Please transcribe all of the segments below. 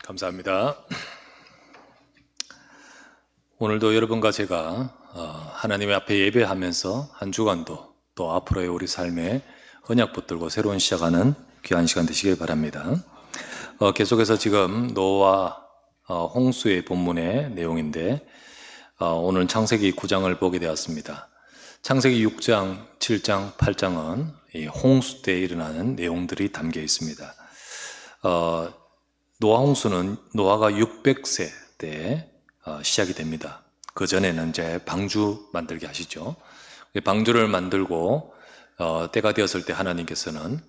감사합니다. 오늘도 여러분과 제가 하나님의 앞에 예배하면서 한 주간도 또 앞으로의 우리 삶에 언약 붙들고 새로운 시작하는 귀한 시간 되시길 바랍니다. 계속해서 지금 노아 홍수의 본문의 내용인데 오늘 창세기 9장을 보게 되었습니다. 창세기 6장, 7장, 8장은 이 홍수 때 일어나는 내용들이 담겨 있습니다. 노아 홍수는 노아가 600세 때 시작이 됩니다. 그 전에는 이제 방주 만들게 하시죠. 방주를 만들고 때가 되었을 때 하나님께서는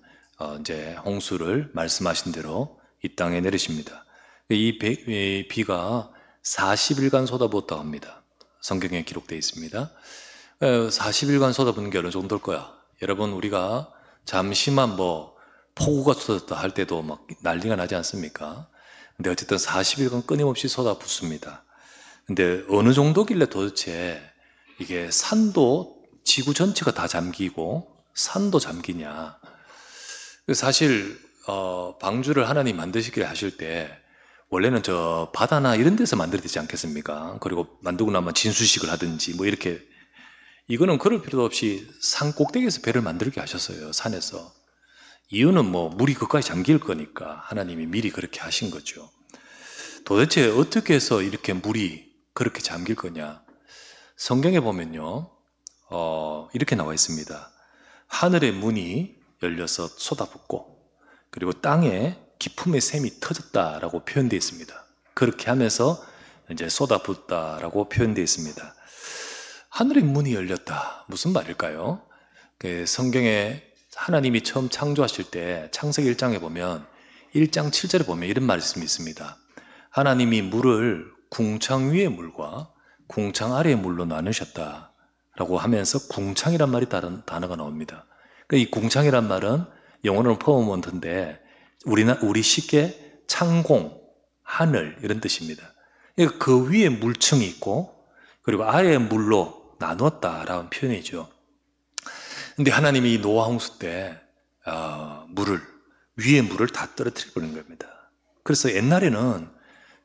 이제 홍수를 말씀하신 대로 이 땅에 내리십니다. 이 비가 40일간 쏟아부었다고 합니다. 성경에 기록되어 있습니다. 40일간 쏟아부는 게 어느 정도일 거야? 여러분, 우리가 잠시만 폭우가 쏟았다 할 때도 막 난리가 나지 않습니까? 근데 어쨌든 40일간 끊임없이 쏟아붓습니다. 근데 어느 정도길래 도대체 이게 산도 지구 전체가 다 잠기고 산도 잠기냐? 사실 방주를 하나님 만드시기를 하실 때 원래는 저 바다나 이런 데서 만들어야 되지 않겠습니까? 그리고 만들고 나면 진수식을 하든지 이렇게, 이거는 그럴 필요도 없이 산 꼭대기에서 배를 만들게 하셨어요. 산에서. 이유는 물이 그까지 잠길 거니까 하나님이 미리 그렇게 하신 거죠. 도대체 어떻게 해서 이렇게 물이 그렇게 잠길 거냐? 성경에 보면요, 이렇게 나와 있습니다. 하늘의 문이 열려서 쏟아붓고, 그리고 땅에 기품의 샘이 터졌다라고 표현되어 있습니다. 그렇게 하면서 이제 쏟아붓다라고 표현되어 있습니다. 하늘의 문이 열렸다. 무슨 말일까요? 성경에 하나님이 처음 창조하실 때 창세기 1장에 보면 1장 7절에 보면 이런 말씀이 있습니다. 하나님이 물을 궁창 위의 물과 궁창 아래의 물로 나누셨다라고 하면서 궁창이란 말이 다른 단어가 나옵니다. 이 궁창이란 말은 영어로는 퍼머먼트인데 우리 쉽게 창공, 하늘 이런 뜻입니다. 그 위에 물층이 있고 그리고 아래의 물로 나누었다라는 표현이죠. 근데 하나님이 노아 홍수 때 위에 물을 다 떨어뜨려 버린 겁니다. 그래서 옛날에는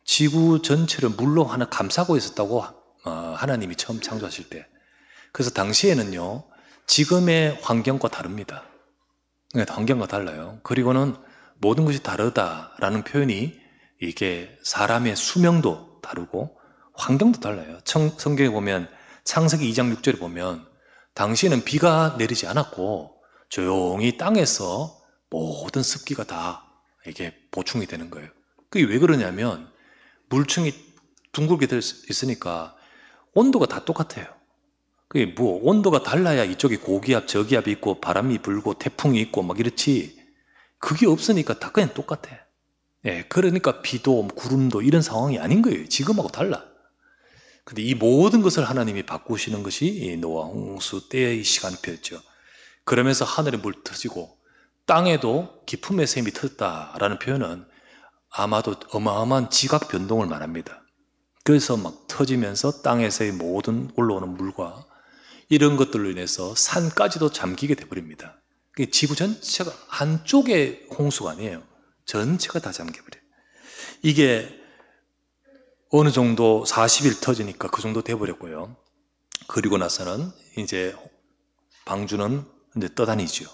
지구 전체를 물로 하나 감싸고 있었다고 하나님이 처음 창조하실 때. 그래서 당시에는요, 지금의 환경과 다릅니다. 환경과 달라요. 그리고는 모든 것이 다르다라는 표현이 이게 사람의 수명도 다르고 환경도 달라요. 성경에 보면 창세기 2장 6절에 보면 당시에는 비가 내리지 않았고 조용히 땅에서 모든 습기가 다 이게 보충이 되는 거예요. 그게 왜 그러냐면 물층이 둥글게 돼 있으니까 온도가 다 똑같아요. 그게 온도가 달라야 이쪽에 고기압, 저기압이 있고 바람이 불고 태풍이 있고 막 이렇지. 그게 없으니까 다 그냥 똑같아. 그러니까 비도 구름도 이런 상황이 아닌 거예요. 지금하고 달라. 근데 이 모든 것을 하나님이 바꾸시는 것이 이 노아 홍수 때의 시간표였죠. 그러면서 하늘에 물 터지고 땅에도 기품의 샘이 터졌다라는 표현은 아마도 어마어마한 지각 변동을 말합니다. 그래서 막 터지면서 땅에서의 모든 올라오는 물과 이런 것들로 인해서 산까지도 잠기게 돼버립니다. 지구 전체가 한쪽의 홍수가 아니에요. 전체가 다 잠겨버려요. 이게 어느 정도 40일 터지니까 그 정도 돼버렸고요. 그리고 나서는 이제 방주는 이제 떠다니죠.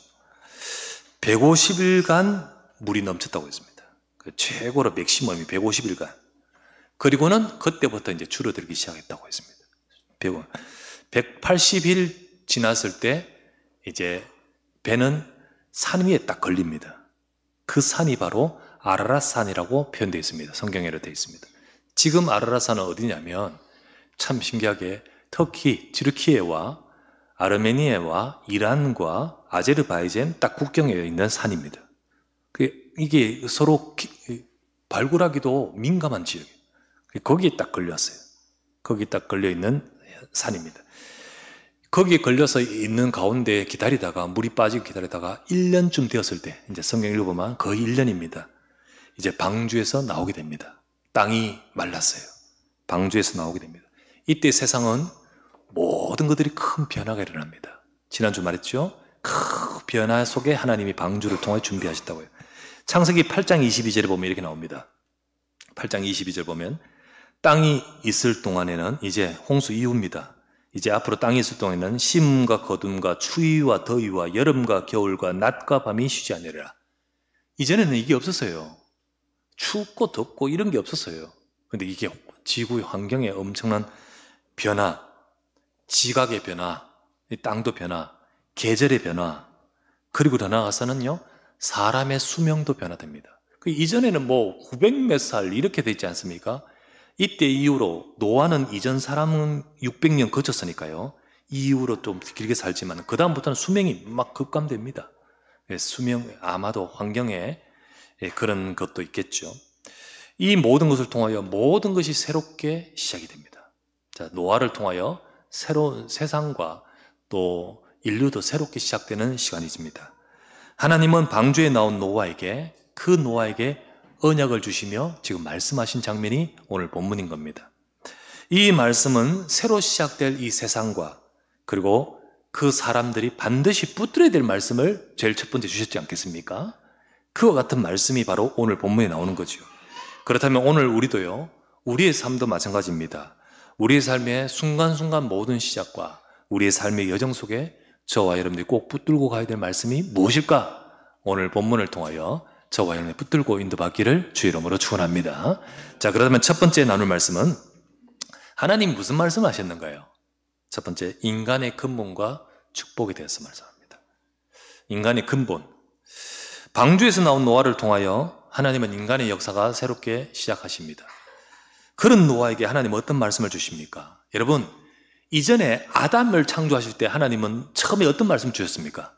150일간 물이 넘쳤다고 했습니다. 최고로 맥시멈이 150일간. 그리고는 그때부터 이제 줄어들기 시작했다고 했습니다. 180일 지났을 때 이제 배는 산 위에 딱 걸립니다. 그 산이 바로 아라랏산이라고 표현되어 있습니다. 성경에로 되어 있습니다. 지금 아라랏산은 어디냐면 참 신기하게 터키, 튀르키예와 아르메니아와 이란과 아제르바이잔 딱 국경에 있는 산입니다. 이게 서로 발굴하기도 민감한 지역이에요. 거기에 딱 걸렸어요. 거기 딱 걸려있는 산입니다. 거기에 걸려서 있는 가운데 기다리다가 물이 빠지고 기다리다가 1년쯤 되었을 때 이제 성경 읽어보면 거의 1년입니다. 이제 방주에서 나오게 됩니다. 땅이 말랐어요. 방주에서 나오게 됩니다. 이때 세상은 모든 것들이 큰 변화가 일어납니다. 지난주 말했죠? 큰 변화 속에 하나님이 방주를 통해 준비하셨다고요. 창세기 8장 22절에 보면 이렇게 나옵니다. 8장 22절 보면 땅이 있을 동안에는 이제 홍수 이후입니다. 이제 앞으로 땅이 있을 동안에는 심음과 거둠과 추위와 더위와 여름과 겨울과 낮과 밤이 쉬지 않으리라. 이전에는 이게 없었어요. 춥고 덥고 이런 게 없었어요. 근데 이게 지구의 환경에 엄청난 변화, 지각의 변화, 땅도 변화, 계절의 변화, 그리고 더 나아가서는요, 사람의 수명도 변화됩니다. 그 이전에는 뭐 900몇 살 이렇게 돼 있지 않습니까? 이때 이후로 노아는 이전 사람은 600년 거쳤으니까요. 이후로 좀 길게 살지만 그 다음부터는 수명이 막 급감됩니다. 수명 아마도 환경에 그런 것도 있겠죠. 이 모든 것을 통하여 모든 것이 새롭게 시작이 됩니다. 자, 노아를 통하여 새로운 세상과 또 인류도 새롭게 시작되는 시간이집니다. 하나님은 방주에 나온 노아에게 그 노아에게 언약을 주시며 지금 말씀하신 장면이 오늘 본문인 겁니다. 이 말씀은 새로 시작될 이 세상과 그리고 그 사람들이 반드시 붙들어야 될 말씀을 제일 첫 번째 주셨지 않겠습니까? 그와 같은 말씀이 바로 오늘 본문에 나오는 거죠. 그렇다면 오늘 우리도요, 우리의 삶도 마찬가지입니다. 우리의 삶의 순간순간 모든 시작과 우리의 삶의 여정 속에 저와 여러분들이 꼭 붙들고 가야 될 말씀이 무엇일까? 오늘 본문을 통하여 저와 여러분이 붙들고 인도받기를 주의 이름으로 축원합니다. 자, 그렇다면 첫 번째 나눌 말씀은 하나님 무슨 말씀 하셨는가요? 첫 번째, 인간의 근본과 축복에 대해서 말씀합니다. 인간의 근본. 방주에서 나온 노아를 통하여 하나님은 인간의 역사가 새롭게 시작하십니다. 그런 노아에게 하나님은 어떤 말씀을 주십니까? 여러분, 이전에 아담을 창조하실 때 하나님은 처음에 어떤 말씀 주셨습니까?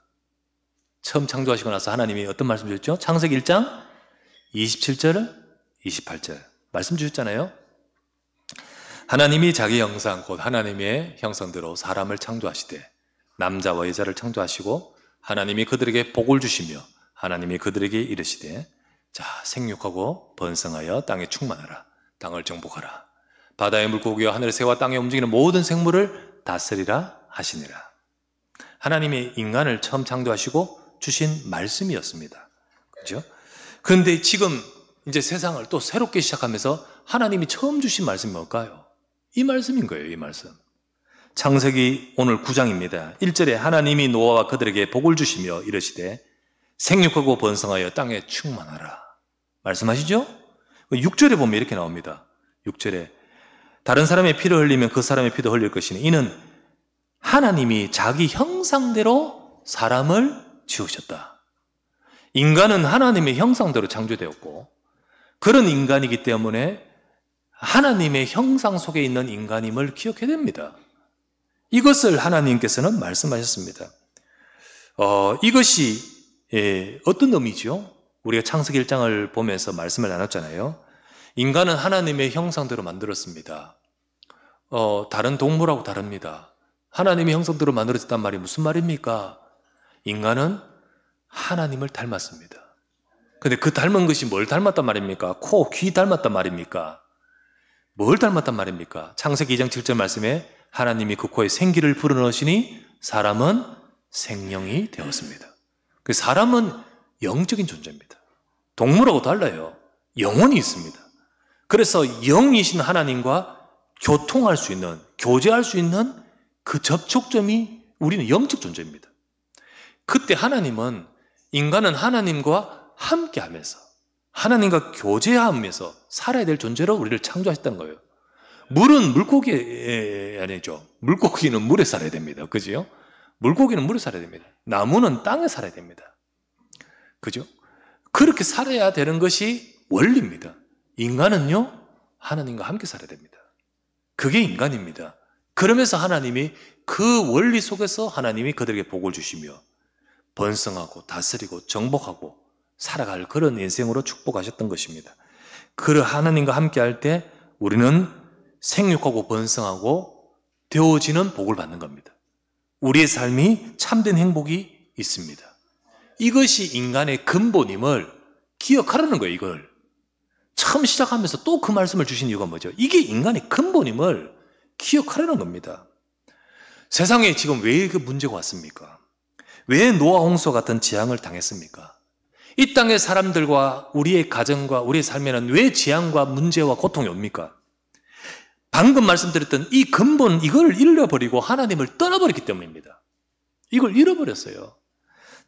처음 창조하시고 나서 하나님이 어떤 말씀 주셨죠? 창세기 1장 27절, 28절 말씀 주셨잖아요. 하나님이 자기 형상, 곧 하나님의 형상대로 사람을 창조하시되 남자와 여자를 창조하시고 하나님이 그들에게 복을 주시며 하나님이 그들에게 이르시되 자, 생육하고 번성하여 땅에 충만하라. 땅을 정복하라. 바다의 물고기와 하늘의 새와 땅에 움직이는 모든 생물을 다스리라 하시니라. 하나님이 인간을 처음 창조하시고 주신 말씀이었습니다. 그렇죠? 그런데 지금 이제 세상을 또 새롭게 시작하면서 하나님이 처음 주신 말씀이 뭘까요? 이 말씀인 거예요, 이 말씀. 창세기 오늘 9장입니다. 1절에 하나님이 노아와 그들에게 복을 주시며 이르시되 생육하고 번성하여 땅에 충만하라. 말씀하시죠? 6절에 보면 이렇게 나옵니다. 6절에 다른 사람의 피를 흘리면 그 사람의 피도 흘릴 것이니 이는 하나님이 자기 형상대로 사람을 지으셨다. 인간은 하나님의 형상대로 창조되었고 그런 인간이기 때문에 하나님의 형상 속에 있는 인간임을 기억해야 됩니다. 이것을 하나님께서는 말씀하셨습니다. 이것이 어떤 의미죠? 우리가 창세기 1장을 보면서 말씀을 나눴잖아요. 인간은 하나님의 형상대로 만들었습니다. 다른 동물하고 다릅니다. 하나님의 형상대로 만들어졌단 말이 무슨 말입니까? 인간은 하나님을 닮았습니다. 근데 그 닮은 것이 뭘 닮았단 말입니까? 코, 귀 닮았단 말입니까? 뭘 닮았단 말입니까? 창세기 2장 7절 말씀에 하나님이 그 코에 생기를 불어넣으시니 사람은 생명이 되었습니다. 사람은 영적인 존재입니다. 동물하고 달라요. 영혼이 있습니다. 그래서 영이신 하나님과 교통할 수 있는, 교제할 수 있는 그 접촉점이 우리는 영적 존재입니다. 그때 하나님은 인간은 하나님과 함께하면서 하나님과 교제하면서 살아야 될 존재로 우리를 창조하셨던 거예요. 물은 물고기 아니죠. 물고기는 물에 살아야 됩니다. 그죠? 물고기는 물에 살아야 됩니다. 나무는 땅에 살아야 됩니다. 그죠? 그렇게 살아야 되는 것이 원리입니다. 인간은요, 하나님과 함께 살아야 됩니다. 그게 인간입니다. 그러면서 하나님이 그 원리 속에서 하나님이 그들에게 복을 주시며 번성하고 다스리고 정복하고 살아갈 그런 인생으로 축복하셨던 것입니다. 그 하나님과 함께 할 때 우리는 생육하고 번성하고 되어지는 복을 받는 겁니다. 우리의 삶이 참된 행복이 있습니다. 이것이 인간의 근본임을 기억하라는 거예요, 이걸. 처음 시작하면서 또 그 말씀을 주신 이유가 뭐죠? 이게 인간의 근본임을 기억하라는 겁니다. 세상에 지금 왜 그 문제가 왔습니까? 왜 노아 홍수와 같은 재앙을 당했습니까? 이 땅의 사람들과 우리의 가정과 우리의 삶에는 왜 재앙과 문제와 고통이 옵니까? 방금 말씀드렸던 이 근본, 이걸 잃어버리고 하나님을 떠나버렸기 때문입니다. 이걸 잃어버렸어요.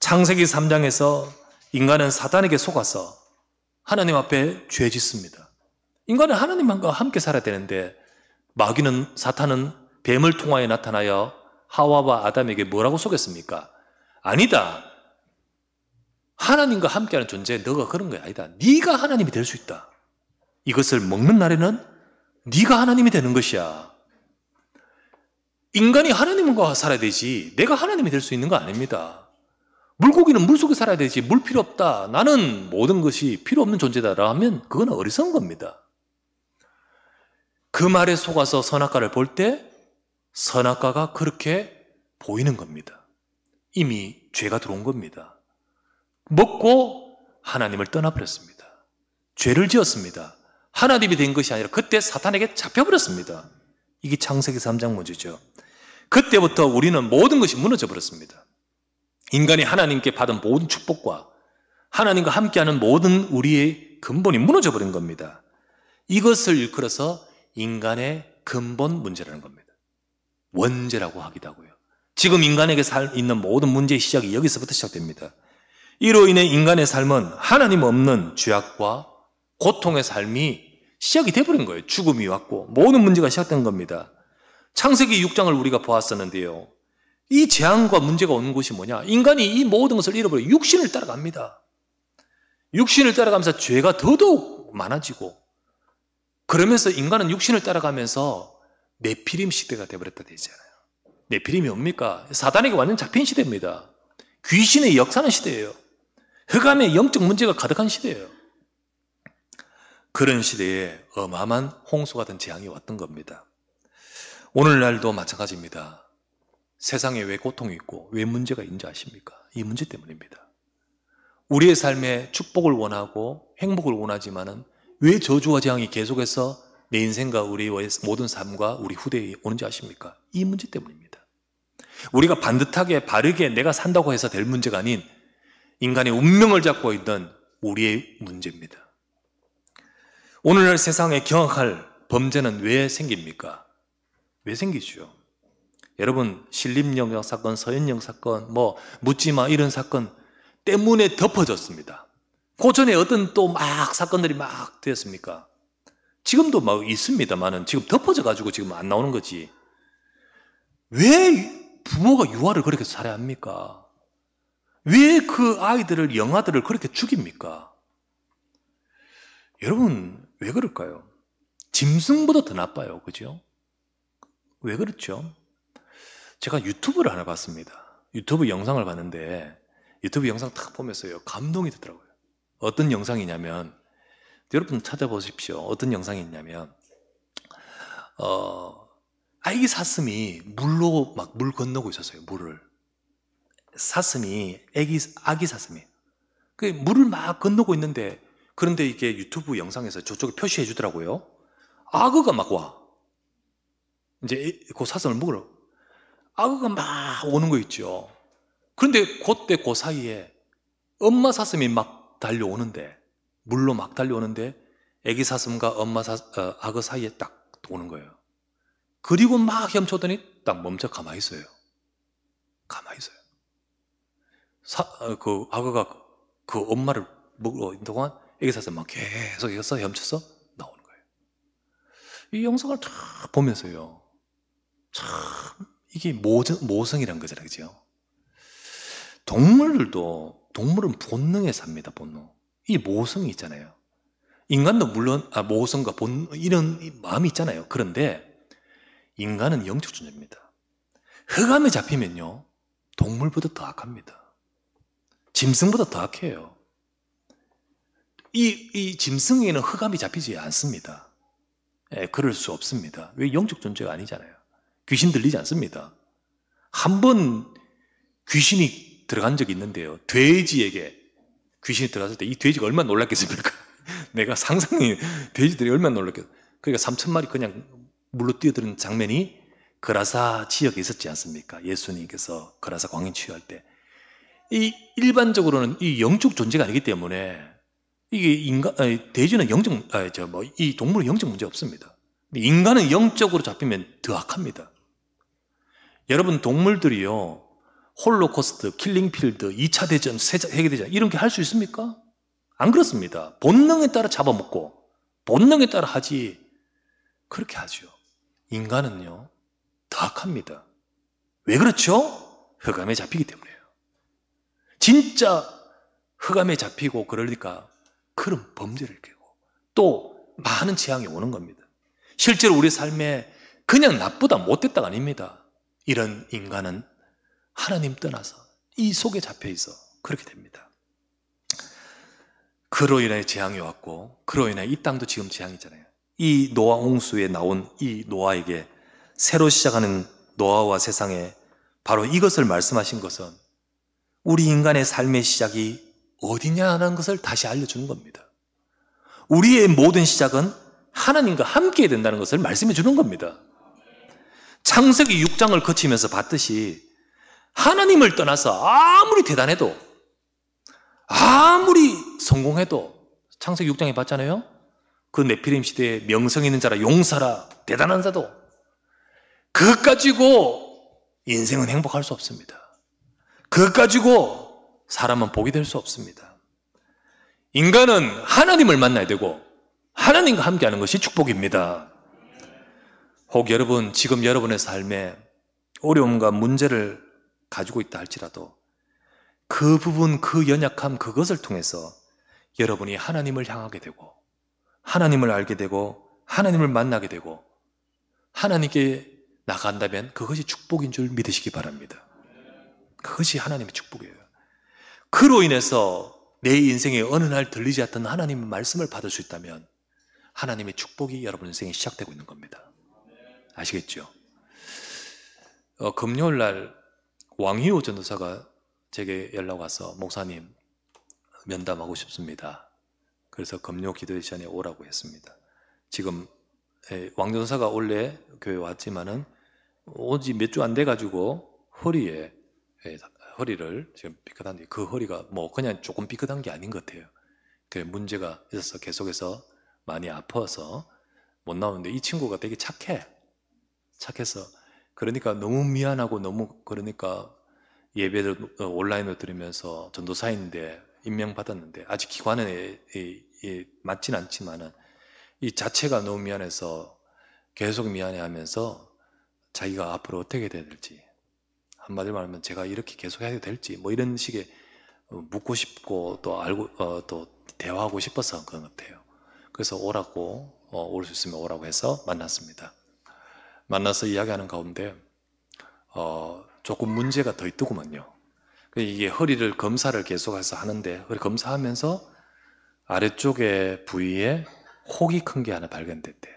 창세기 3장에서 인간은 사단에게 속아서 하나님 앞에 죄 짓습니다. 인간은 하나님과 함께 살아야 되는데 마귀는, 사탄은 뱀을 통하여 나타나여 하와와 아담에게 뭐라고 속였습니까? 아니다. 하나님과 함께하는 존재, 너가 그런 게 아니다. 네가 하나님이 될 수 있다. 이것을 먹는 날에는 네가 하나님이 되는 것이야. 인간이 하나님과 살아야 되지 내가 하나님이 될 수 있는 거 아닙니다. 물고기는 물속에 살아야 되지 물 필요 없다. 나는 모든 것이 필요 없는 존재다라 하면 그건 어리석은 겁니다. 그 말에 속아서 선악과를 볼 때 선악과가 그렇게 보이는 겁니다. 이미 죄가 들어온 겁니다. 먹고 하나님을 떠나버렸습니다. 죄를 지었습니다. 하나님이 된 것이 아니라 그때 사탄에게 잡혀버렸습니다. 이게 창세기 3장 문제죠. 그때부터 우리는 모든 것이 무너져 버렸습니다. 인간이 하나님께 받은 모든 축복과 하나님과 함께하는 모든 우리의 근본이 무너져 버린 겁니다. 이것을 일컬어서 인간의 근본 문제라는 겁니다. 원죄라고 하기도 하고요. 지금 인간에게 있는 모든 문제의 시작이 여기서부터 시작됩니다. 이로 인해 인간의 삶은 하나님 없는 죄악과 고통의 삶이 시작이 돼버린 거예요. 죽음이 왔고 모든 문제가 시작된 겁니다. 창세기 6장을 우리가 보았었는데요. 이 재앙과 문제가 오는 것이 뭐냐? 인간이 이 모든 것을 잃어버려 육신을 따라갑니다. 육신을 따라가면서 죄가 더더욱 많아지고 그러면서 인간은 육신을 따라가면서 네피림 시대가 되어버렸다 되잖아요. 네피림이 뭡니까? 사단에게 완전 잡힌 시대입니다. 귀신의 역사는 시대예요. 흑암의 영적 문제가 가득한 시대예요. 그런 시대에 어마어마한 홍수 같은 재앙이 왔던 겁니다. 오늘날도 마찬가지입니다. 세상에 왜 고통이 있고 왜 문제가 있는지 아십니까? 이 문제 때문입니다. 우리의 삶에 축복을 원하고 행복을 원하지만은 왜 저주와 재앙이 계속해서 내 인생과 우리의 모든 삶과 우리 후대에 오는지 아십니까? 이 문제 때문입니다. 우리가 반듯하게 바르게 내가 산다고 해서 될 문제가 아닌 인간의 운명을 잡고 있는 우리의 문제입니다. 오늘날 세상에 경악할 범죄는 왜 생깁니까? 왜 생기죠? 여러분 신림역 사건, 서현역 사건, 묻지마 이런 사건 때문에 덮어졌습니다. 그 전에 어떤 또 막 사건들이 막 되었습니까? 지금도 막 있습니다만은 지금 덮어져가지고 지금 안 나오는 거지. 왜 부모가 유아를 그렇게 살해합니까? 왜 그 아이들을, 영아들을 그렇게 죽입니까? 여러분 왜 그럴까요? 짐승보다 더 나빠요. 그죠? 왜 그렇죠? 제가 유튜브를 하나 봤습니다. 유튜브 영상을 봤는데 유튜브 영상 딱 보면서요 감동이 되더라고요. 어떤 영상이냐면 여러분 찾아보십시오. 어떤 영상이 있냐면 아기 사슴이 물로 막 물 건너고 있었어요. 물을. 사슴이 아기 사슴이 그 물을 막 건너고 있는데 그런데 이게 유튜브 영상에서 저쪽에 표시해 주더라고요. 악어가 막 와. 이제 그 사슴을 먹으러 악어가 막 오는 거 있죠. 그런데 그때 그 사이에 엄마 사슴이 막 달려오는데 물로 막 달려오는데 애기 사슴과 악어 사이에 딱 오는 거예요. 그리고 막 헤엄쳐더니 딱 멈춰 가만히 있어요. 가만히 있어요. 그 악어가 그 엄마를 먹으러 있는 동안 애기 사슴 막 계속 헤엄쳐서 나오는 거예요. 이 영상을 쫙 보면서요. 참 이게 모성이란 거잖아요. 그죠? 동물은 본능에 삽니다. 본능. 이 모성이 있잖아요. 인간도 물론 모성과 본능 이런 마음이 있잖아요. 그런데 인간은 영적 존재입니다. 흑암에 잡히면요 동물보다 더 악합니다. 짐승보다 더 악해요. 이 짐승에는 흑암이 잡히지 않습니다. 그럴 수 없습니다. 왜? 영적 존재가 아니잖아요. 귀신 들리지 않습니다. 한 번 귀신이 들어간 적이 있는데요. 돼지에게 귀신이 들어갔을 때 이 돼지가 얼마나 놀랐겠습니까? 내가 상상이 돼지들이 얼마나 놀랐겠어요. 그러니까 3,000마리 그냥 물로 뛰어드는 장면이 그라사 지역에 있었지 않습니까? 예수님께서 그라사 광인 치유할 때 이 일반적으로는 이 영적 존재가 아니기 때문에 이게 돼지는 이 동물은 영적 문제 없습니다. 인간은 영적으로 잡히면 더 악합니다. 여러분, 동물들이요, 홀로코스트, 킬링필드, 2차 대전, 세계대전 이런 게 할 수 있습니까? 안 그렇습니다. 본능에 따라 잡아먹고 본능에 따라 하지, 그렇게 하죠. 인간은요 더 악합니다. 왜 그렇죠? 흑암에 잡히기 때문이에요. 진짜 흑암에 잡히고 그러니까 그런 범죄를 깨고 또 많은 재앙이 오는 겁니다. 실제로 우리 삶에 그냥 나쁘다 못됐다가 아닙니다. 이런 인간은 하나님 떠나서 이 속에 잡혀 있어 그렇게 됩니다. 그로 인해 재앙이 왔고 그로 인해 이 땅도 지금 재앙이잖아요. 이 노아 홍수에 나온 이 노아에게 새로 시작하는 노아와 세상에 바로 이것을 말씀하신 것은 우리 인간의 삶의 시작이 어디냐는 것을 다시 알려주는 겁니다. 우리의 모든 시작은 하나님과 함께 해야 된다는 것을 말씀해 주는 겁니다. 창세기 6장을 거치면서 봤듯이 하나님을 떠나서 아무리 대단해도 아무리 성공해도 창세기 6장에 봤잖아요. 그 네피림 시대에 명성 있는 자라, 용사라, 대단한 자도 그것 가지고 인생은 행복할 수 없습니다. 그것 가지고 사람은 복이 될 수 없습니다. 인간은 하나님을 만나야 되고 하나님과 함께하는 것이 축복입니다. 혹 여러분 지금 여러분의 삶에 어려움과 문제를 가지고 있다 할지라도 그 부분, 그 연약함, 그것을 통해서 여러분이 하나님을 향하게 되고 하나님을 알게 되고 하나님을 만나게 되고 하나님께 나간다면 그것이 축복인 줄 믿으시기 바랍니다. 그것이 하나님의 축복이에요. 그로 인해서 내 인생에 어느 날 들리지 않던 하나님의 말씀을 받을 수 있다면 하나님의 축복이 여러분 인생에 시작되고 있는 겁니다. 아시겠죠? 금요일 날 왕희호 전도사가 제게 연락 와서 목사님 면담하고 싶습니다. 그래서 금요 기도 시간에 오라고 했습니다. 지금 왕 전도사가 원래 교회 왔지만은 온지 몇 주 안 돼가지고 허리를 지금 삐끗한데 그 허리가 뭐 그냥 조금 삐끗한 게 아닌 것 같아요. 그 문제가 있어서 계속해서 많이 아파서 못 나오는데 이 친구가 되게 착해서 그러니까 너무 미안하고 너무 그러니까 예배를 온라인으로 들으면서 전도사인데 임명받았는데 아직 기관에 맞진 않지만은 이 자체가 너무 미안해서 계속 미안해하면서 자기가 앞으로 어떻게 돼야 될지 한마디로 말하면 제가 이렇게 계속 해야 될지 뭐 이런 식의 묻고 싶고 또 알고 또 대화하고 싶어서 그런 것 같아요. 그래서 오라고 올 수 있으면 오라고 해서 만났습니다. 만나서 이야기하는 가운데 조금 문제가 더 있더구만요. 이게 허리를 검사를 계속해서 하는데 허리 검사하면서 아래쪽에 부위에 혹이 큰 게 하나 발견됐대.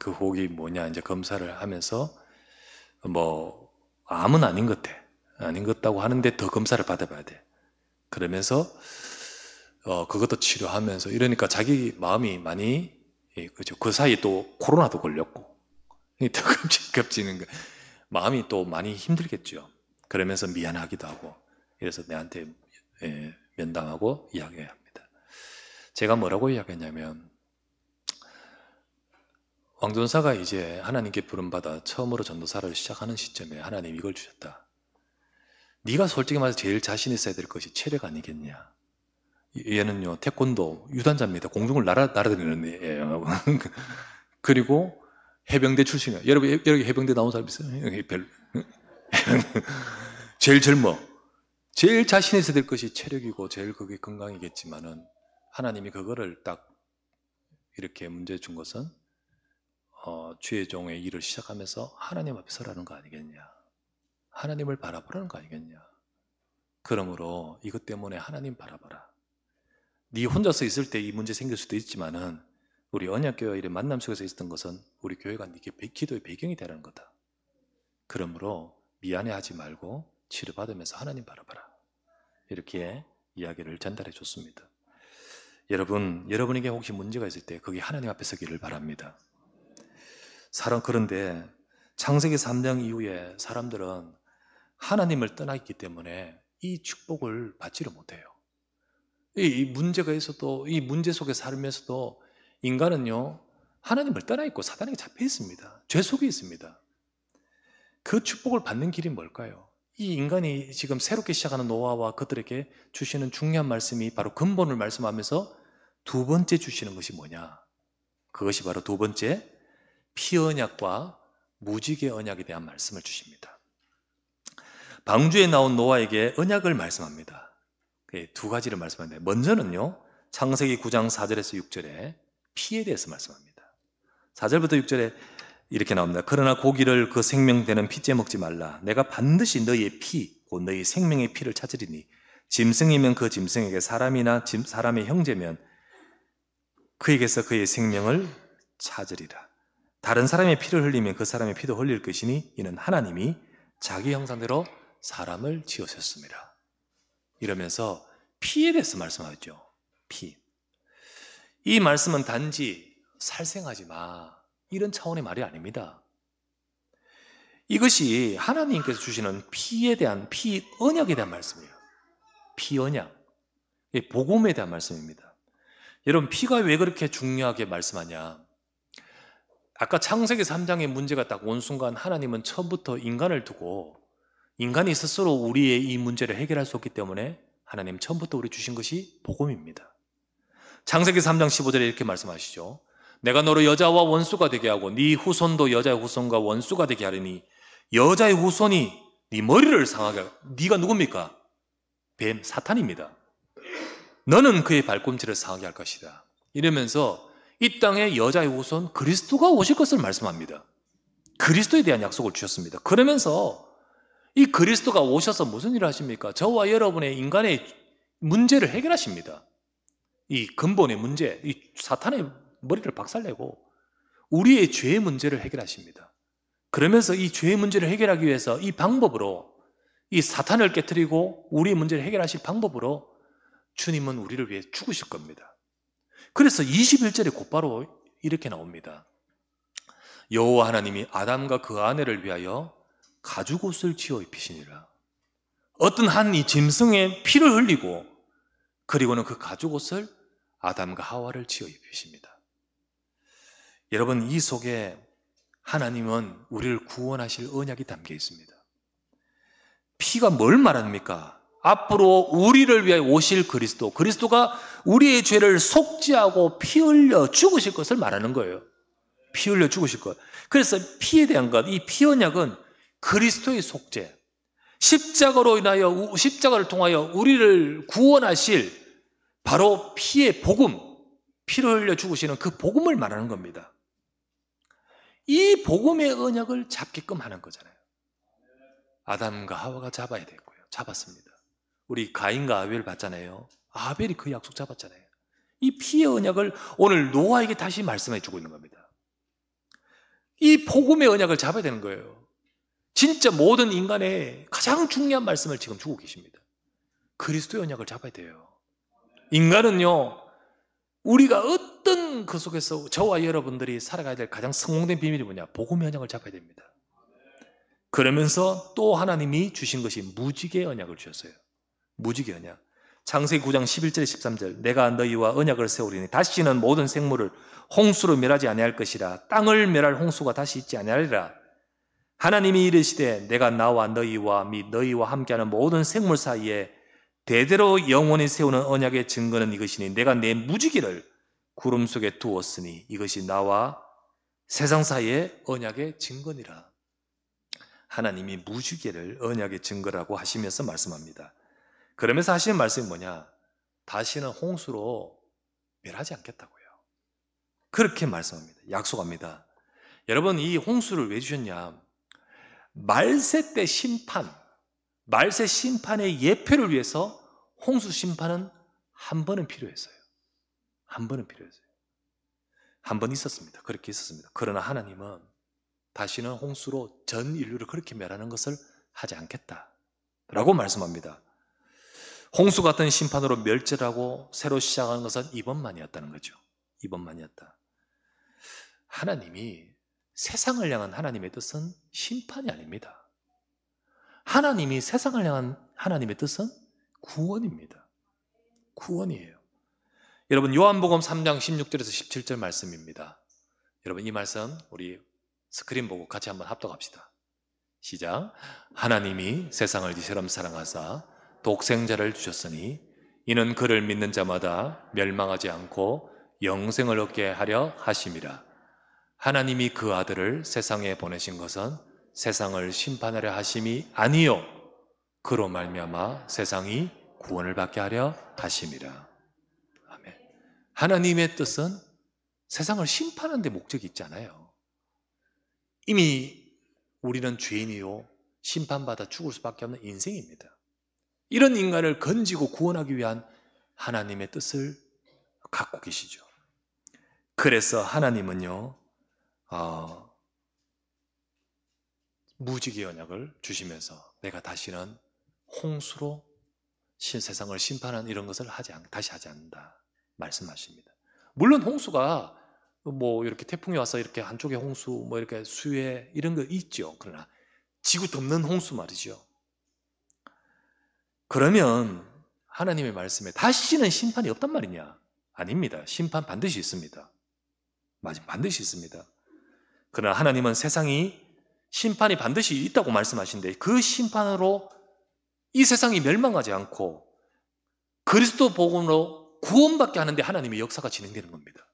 그 혹이 뭐냐 이제 검사를 하면서 뭐 암은 아닌 것 같아. 아닌 것 같다고 하는데 더 검사를 받아봐야 돼. 그러면서 그것도 치료하면서 이러니까 자기 마음이 많이 그죠. 그 사이에 또 코로나도 걸렸고 더 겹치는 거 마음이 또 많이 힘들겠죠. 그러면서 미안하기도 하고 이래서 내한테 면담하고 이야기합니다. 제가 뭐라고 이야기했냐면 왕전사가 이제 하나님께 부름받아 처음으로 전도사를 시작하는 시점에 하나님 이걸 주셨다. 네가 솔직히 말해서 제일 자신 있어야 될 것이 체력 아니겠냐. 얘는요 태권도 유단자입니다. 공중을 날아다니는 애예요. 그리고 해병대 출신이에요. 여러분 여기 해병대 나온 사람 있어요? 여기 제일 젊어. 제일 자신 있어야 될 것이 체력이고 제일 그게 건강이겠지만은 하나님이 그거를 딱 이렇게 문제 준 것은 주의 종의 일을 시작하면서 하나님 앞에 서라는 거 아니겠냐. 하나님을 바라보라는 거 아니겠냐. 그러므로 이것 때문에 하나님 바라봐라. 네 혼자서 있을 때 이 문제 생길 수도 있지만은 우리 언약교회 이런 만남 속에서 있었던 것은 우리 교회가 이게 기도의 배경이 되라는 거다. 그러므로 미안해하지 말고 치료받으면서 하나님 바라봐라. 이렇게 이야기를 전달해 줬습니다. 여러분에게 혹시 문제가 있을 때 거기 하나님 앞에 서기를 바랍니다. 그런데 창세기 3장 이후에 사람들은 하나님을 떠나 있기 때문에 이 축복을 받지를 못해요. 이 문제가 있어도, 이 문제 속에 살면서도 인간은요, 하나님을 떠나 있고 사단에게 잡혀 있습니다. 죄 속에 있습니다. 그 축복을 받는 길이 뭘까요? 이 인간이 지금 새롭게 시작하는 노아와 그들에게 주시는 중요한 말씀이 바로 근본을 말씀하면서 두 번째 주시는 것이 뭐냐? 그것이 바로 두 번째, 피언약과 무지개 언약에 대한 말씀을 주십니다. 방주에 나온 노아에게 언약을 말씀합니다. 두 가지를 말씀하는데, 먼저는요, 창세기 9장 4절에서 6절에 피에 대해서 말씀합니다. 4절부터 6절에 이렇게 나옵니다. 그러나 고기를 그 생명되는 피째 먹지 말라. 내가 반드시 너희의 피, 곧 너희 생명의 피를 찾으리니 짐승이면 그 짐승에게, 사람이나 사람의 형제면 그에게서 그의 생명을 찾으리라. 다른 사람의 피를 흘리면 그 사람의 피도 흘릴 것이니 이는 하나님이 자기 형상대로 사람을 지으셨습니다. 이러면서 피에 대해서 말씀하죠. 피. 이 말씀은 단지 살생하지 마, 이런 차원의 말이 아닙니다. 이것이 하나님께서 주시는 피에 대한, 피 언약에 대한 말씀이에요. 피 언약, 복음에 대한 말씀입니다. 여러분, 피가 왜 그렇게 중요하게 말씀하냐? 아까 창세기 3장의 문제가 딱 온 순간 하나님은 처음부터 인간을 두고, 인간이 스스로 우리의 이 문제를 해결할 수 없기 때문에 하나님 처음부터 우리 주신 것이 복음입니다. 창세기 3장 15절에 이렇게 말씀하시죠. 내가 너로 여자와 원수가 되게 하고 네 후손도 여자의 후손과 원수가 되게 하리니 여자의 후손이 네 머리를 상하게 하고. 네가 누굽니까? 뱀, 사탄입니다. 너는 그의 발꿈치를 상하게 할 것이다. 이러면서 이 땅에 여자의 후손 그리스도가 오실 것을 말씀합니다. 그리스도에 대한 약속을 주셨습니다. 그러면서 이 그리스도가 오셔서 무슨 일을 하십니까? 저와 여러분의 인간의 문제를 해결하십니다. 이 근본의 문제, 이 사탄의 머리를 박살내고 우리의 죄의 문제를 해결하십니다. 그러면서 이 죄의 문제를 해결하기 위해서 이 방법으로, 이 사탄을 깨트리고 우리의 문제를 해결하실 방법으로 주님은 우리를 위해 죽으실 겁니다. 그래서 21절에 곧바로 이렇게 나옵니다. 여호와 하나님이 아담과 그 아내를 위하여 가죽옷을 지어 입히시니라. 어떤 한 이 짐승의 피를 흘리고 그리고는 그 가죽옷을 아담과 하와를 지어 입히십니다. 여러분, 이 속에 하나님은 우리를 구원하실 언약이 담겨 있습니다. 피가 뭘 말합니까? 앞으로 우리를 위하여 오실 그리스도, 그리스도가 우리의 죄를 속죄하고 피 흘려 죽으실 것을 말하는 거예요. 피 흘려 죽으실 것. 그래서 피에 대한 것, 이 피 언약은 그리스도의 속죄, 십자가로 인하여, 십자가를 통하여 우리를 구원하실 바로 피의 복음, 피를 흘려 죽으시는 그 복음을 말하는 겁니다. 이 복음의 언약을 잡게끔 하는 거잖아요. 아담과 하와가 잡아야 됐고요. 잡았습니다. 우리 가인과 아벨 봤잖아요. 아벨이 그 약속 잡았잖아요. 이 피의 언약을 오늘 노아에게 다시 말씀해 주고 있는 겁니다. 이 복음의 언약을 잡아야 되는 거예요. 진짜 모든 인간의 가장 중요한 말씀을 지금 주고 계십니다. 그리스도의 언약을 잡아야 돼요. 인간은요, 우리가 어떤 그 속에서 저와 여러분들이 살아가야 될 가장 성공된 비밀이 뭐냐? 복음의 언약을 잡아야 됩니다. 그러면서 또 하나님이 주신 것이 무지개 언약을 주셨어요. 무지개 언약. 창세기 9장 11절 13절 내가 너희와 언약을 세우리니 다시는 모든 생물을 홍수로 멸하지 아니할 것이라. 땅을 멸할 홍수가 다시 있지 아니하리라. 하나님이 이르시되 내가 나와 너희와 및 너희와 함께하는 모든 생물 사이에 대대로 영원히 세우는 언약의 증거는 이것이니 내가 내 무지개를 구름 속에 두었으니 이것이 나와 세상 사이의 언약의 증거니라. 하나님이 무지개를 언약의 증거라고 하시면서 말씀합니다. 그러면서 하시는 말씀이 뭐냐? 다시는 홍수로 멸하지 않겠다고요. 그렇게 말씀합니다. 약속합니다. 여러분, 이 홍수를 왜 주셨냐? 말세 때 심판, 말세 심판의 예표를 위해서 홍수 심판은 한 번은 필요했어요. 한 번은 필요했어요. 한 번 있었습니다. 그렇게 있었습니다. 그러나 하나님은 다시는 홍수로 전 인류를 그렇게 멸하는 것을 하지 않겠다라고 말씀합니다. 홍수 같은 심판으로 멸절하고 새로 시작하는 것은 이번만이었다는 거죠. 이번만이었다. 하나님이 세상을 향한 하나님의 뜻은 심판이 아닙니다. 하나님이 세상을 향한 하나님의 뜻은 구원입니다. 구원이에요. 여러분, 요한복음 3장 16절에서 17절 말씀입니다. 여러분, 이 말씀 우리 스크린 보고 같이 한번 합독합시다. 시작. 하나님이 세상을 이처럼 사랑하사 독생자를 주셨으니 이는 그를 믿는 자마다 멸망하지 않고 영생을 얻게 하려 하심이라. 하나님이 그 아들을 세상에 보내신 것은 세상을 심판하려 하심이 아니요 그로 말미암아 세상이 구원을 받게 하려 하심이라. 아멘. 하나님의 뜻은 세상을 심판하는 데 목적이 있잖아요. 이미 우리는 죄인이요 심판받아 죽을 수밖에 없는 인생입니다. 이런 인간을 건지고 구원하기 위한 하나님의 뜻을 갖고 계시죠. 그래서 하나님은요 무지개 언약을 주시면서 내가 다시는 홍수로 세상을 심판하는 이런 것을 다시 하지 않는다 말씀하십니다. 물론 홍수가 뭐 이렇게 태풍이 와서 이렇게 한쪽에 홍수, 뭐 이렇게 수해 이런 거 있죠. 그러나 지구 덮는 홍수 말이죠. 그러면 하나님의 말씀에 다시는 심판이 없단 말이냐? 아닙니다. 심판 반드시 있습니다. 반드시 있습니다. 그러나 하나님은 세상이 심판이 반드시 있다고 말씀하신데 그 심판으로 이 세상이 멸망하지 않고 그리스도 복음으로 구원받게 하는데 하나님의 역사가 진행되는 겁니다.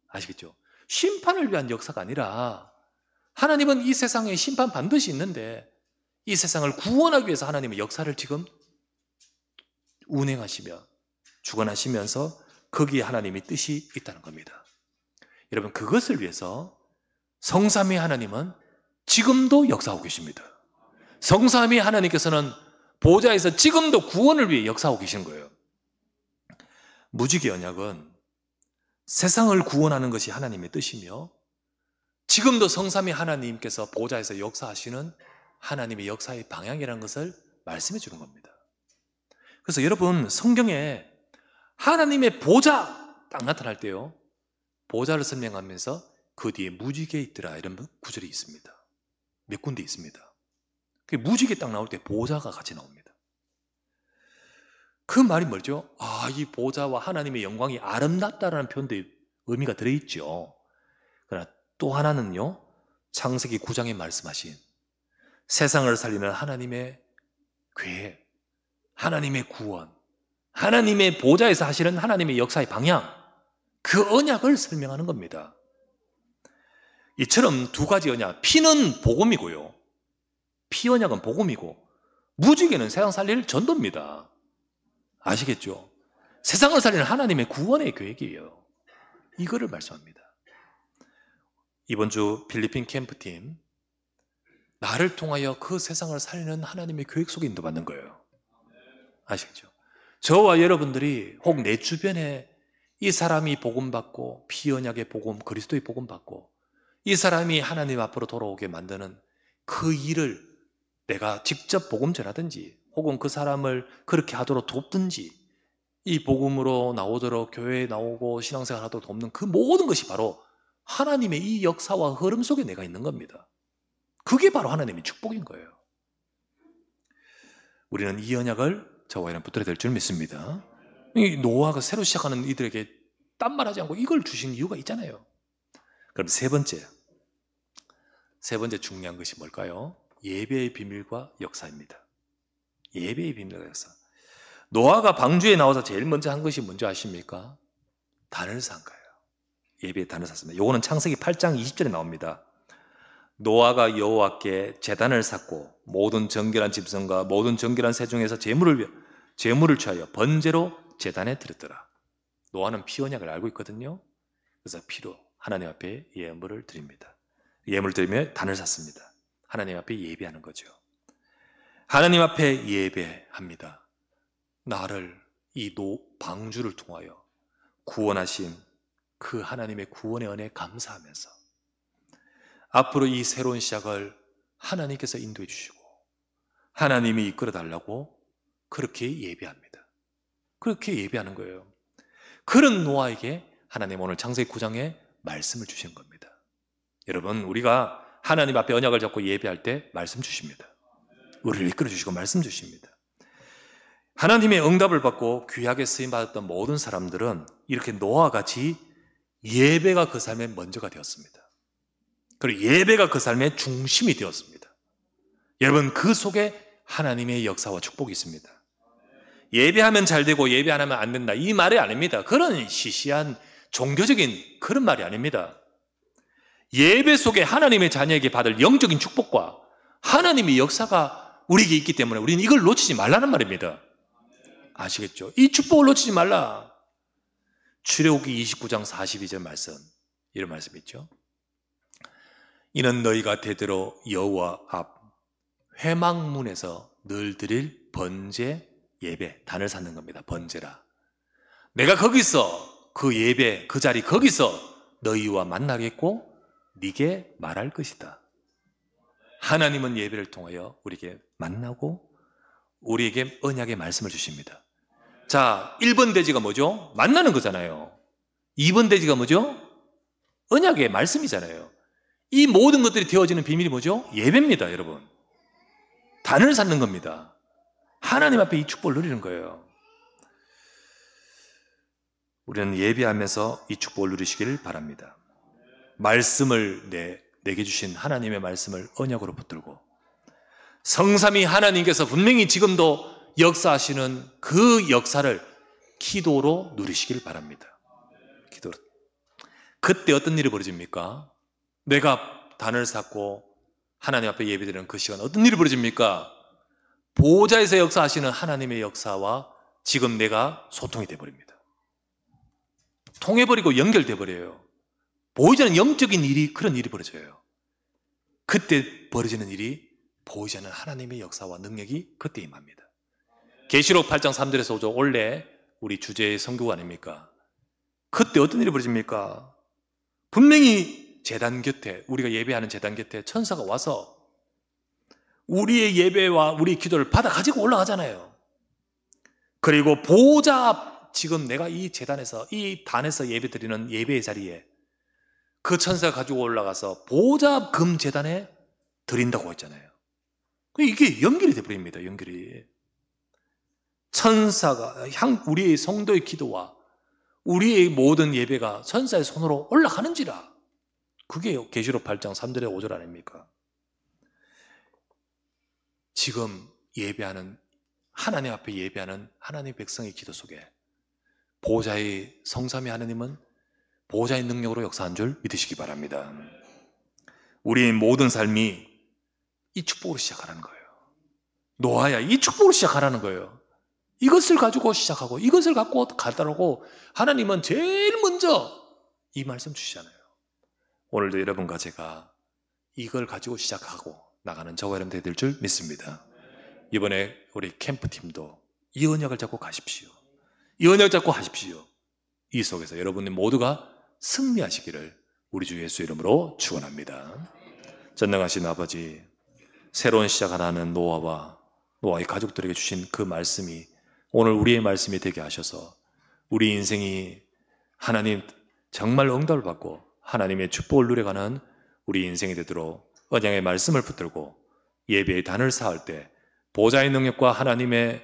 아시겠죠? 심판을 위한 역사가 아니라 하나님은 이 세상에 심판 반드시 있는데 이 세상을 구원하기 위해서 하나님의 역사를 지금 운행하시며 주관하시면서 거기에 하나님의 뜻이 있다는 겁니다. 여러분, 그것을 위해서 성삼위 하나님은 지금도 역사하고 계십니다. 성삼위 하나님께서는 보좌에서 지금도 구원을 위해 역사하고 계시는 거예요. 무지개 언약은 세상을 구원하는 것이 하나님의 뜻이며 지금도 성삼위 하나님께서 보좌에서 역사하시는 하나님의 역사의 방향이라는 것을 말씀해 주는 겁니다. 그래서 여러분, 성경에 하나님의 보좌 딱 나타날 때요 보좌를 설명하면서 그 뒤에 무지개 있더라 이런 구절이 있습니다. 몇 군데 있습니다. 그 무지개 딱 나올 때 보좌가 같이 나옵니다. 그 말이 뭐죠? 이 보좌와 하나님의 영광이 아름답다라는 표현도 의미가 들어있죠. 그러나 또 하나는요 창세기 9장에 말씀하신 세상을 살리는 하나님의 계획, 하나님의 구원, 하나님의 보좌에서 하시는 하나님의 역사의 방향, 그 언약을 설명하는 겁니다. 이처럼 두 가지 언약, 피는 복음이고요 피 언약은 복음이고 무지개는 세상 살릴 전도입니다. 아시겠죠? 세상을 살리는 하나님의 구원의 계획이에요. 이거를 말씀합니다. 이번 주 필리핀 캠프팀 나를 통하여 그 세상을 살리는 하나님의 계획 속에 인도받는 거예요. 아시겠죠? 저와 여러분들이 혹 내 주변에 이 사람이 복음 받고 피 언약의 복음, 그리스도의 복음 받고 이 사람이 하나님 앞으로 돌아오게 만드는 그 일을 내가 직접 복음 전하든지 혹은 그 사람을 그렇게 하도록 돕든지 이 복음으로 나오도록 교회에 나오고 신앙생활 하도록 돕는 그 모든 것이 바로 하나님의 이 역사와 흐름 속에 내가 있는 겁니다. 그게 바로 하나님의 축복인 거예요. 우리는 이 언약을 저와 여러분 붙들어야 될 줄 믿습니다. 이 노아가 새로 시작하는 이들에게 딴 말하지 않고 이걸 주신 이유가 있잖아요. 그럼 세 번째 중요한 것이 뭘까요? 예배의 비밀과 역사입니다. 예배의 비밀과 역사. 노아가 방주에 나와서 제일 먼저 한 것이 뭔지 아십니까? 단을 산 거예요. 예배의 단을 샀습니다. 요거는 창세기 8장 20절에 나옵니다. 노아가 여호와께 제단을 샀고 모든 정결한 짐승과 모든 정결한 새 중에서 제물을 취하여 번제로 제단에 드렸더라. 노아는 피 언약을 알고 있거든요. 그래서 피로 하나님 앞에 예물을 드립니다. 예물을 드리며 단을 샀습니다. 하나님 앞에 예배하는 거죠. 하나님 앞에 예배합니다. 나를 이 방주를 통하여 구원하신 그 하나님의 구원의 은혜에 감사하면서 앞으로 이 새로운 시작을 하나님께서 인도해 주시고 하나님이 이끌어 달라고 그렇게 예배합니다. 그렇게 예배하는 거예요. 그런 노아에게 하나님 오늘 창세기 9장에 말씀을 주신 겁니다. 여러분, 우리가 하나님 앞에 언약을 잡고 예배할 때 말씀 주십니다. 우리를 이끌어 주시고 말씀 주십니다. 하나님의 응답을 받고 귀하게 쓰임받았던 모든 사람들은 이렇게 노아와 같이 예배가 그 삶의 먼저가 되었습니다. 그리고 예배가 그 삶의 중심이 되었습니다. 여러분, 그 속에 하나님의 역사와 축복이 있습니다. 예배하면 잘 되고 예배 안 하면 안 된다, 이 말이 아닙니다. 그런 시시한 종교적인 그런 말이 아닙니다. 예배 속에 하나님의 자녀에게 받을 영적인 축복과 하나님의 역사가 우리에게 있기 때문에 우리는 이걸 놓치지 말라는 말입니다. 아시겠죠? 이 축복을 놓치지 말라. 출애굽기 29장 42절 말씀, 이런 말씀 있죠. 이는 너희가 대대로 여호와 앞 회막문에서 늘 드릴 번제 예배, 단을 쌓는 겁니다. 번제라. 내가 거기서 그 예배, 그 자리 거기서 너희와 만나겠고 네게 말할 것이다. 하나님은 예배를 통하여 우리에게 만나고 우리에게 언약의 말씀을 주십니다. 자, 1번 대지가 뭐죠? 만나는 거잖아요. 2번 대지가 뭐죠? 언약의 말씀이잖아요. 이 모든 것들이 되어지는 비밀이 뭐죠? 예배입니다, 여러분. 단을 쌓는 겁니다. 하나님 앞에 이 축복을 누리는 거예요. 우리는 예배하면서 이 축복을 누리시길 바랍니다. 말씀을 내게 주신 하나님의 말씀을 언약으로 붙들고 성삼위 하나님께서 분명히 지금도 역사하시는 그 역사를 기도로 누리시길 바랍니다. 기도로. 그때 어떤 일이 벌어집니까? 내가 단을 쌓고 하나님 앞에 예배드리는 그 시간 어떤 일이 벌어집니까? 보호자에서 역사하시는 하나님의 역사와 지금 내가 소통이 돼버립니다. 통해버리고 연결돼버려요. 보이지 않는 영적인 일이, 그런 일이 벌어져요. 그때 벌어지는 일이 보이지 않는 하나님의 역사와 능력이 그때 임합니다. 계시록 8장 3절에서 5절 원래 우리 주제의 선교가 아닙니까? 그때 어떤 일이 벌어집니까? 분명히 제단 곁에, 우리가 예배하는 제단 곁에 천사가 와서 우리의 예배와 우리의 기도를 받아 가지고 올라가잖아요. 그리고 보호자 앞, 지금 내가 이 제단에서, 이 단에서 예배 드리는 예배의 자리에 그 천사가 가지고 올라가서 보호자 앞 금 제단에 드린다고 했잖아요. 이게 연결이 되어버립니다. 연결이. 천사가 우리의 성도의 기도와 우리의 모든 예배가 천사의 손으로 올라가는지라. 그게 계시록 8장 3절에 5절 아닙니까? 지금 예배하는, 하나님 앞에 예배하는 하나님 백성의 기도 속에 보호자의 성삼위 하나님은 보호자의 능력으로 역사한 줄 믿으시기 바랍니다. 우리의 모든 삶이 이 축복으로 시작하라는 거예요. 노아야, 이 축복으로 시작하라는 거예요. 이것을 가지고 시작하고 이것을 갖고 가다라고 하나님은 제일 먼저 이 말씀 주시잖아요. 오늘도 여러분과 제가 이걸 가지고 시작하고 나가는 저와 여러분 될 줄 믿습니다. 이번에 우리 캠프팀도 이 언약을 잡고 가십시오. 이 언약을 잡고 하십시오. 이 속에서 여러분들 모두가 승리하시기를 우리 주 예수 이름으로 축원합니다. 전능하신 아버지, 새로운 시작을 하는 노아와 노아의 가족들에게 주신 그 말씀이 오늘 우리의 말씀이 되게 하셔서 우리 인생이 하나님 정말 응답을 받고 하나님의 축복을 누려가는 우리 인생이 되도록 언약의 말씀을 붙들고 예배의 단을 쌓을 때 보호자의 능력과 하나님의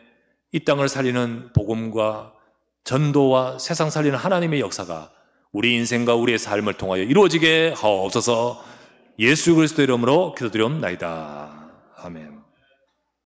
이 땅을 살리는 복음과 전도와 세상 살리는 하나님의 역사가 우리 인생과 우리의 삶을 통하여 이루어지게 하옵소서. 예수 그리스도 이름으로 기도드리옵나이다. 아멘.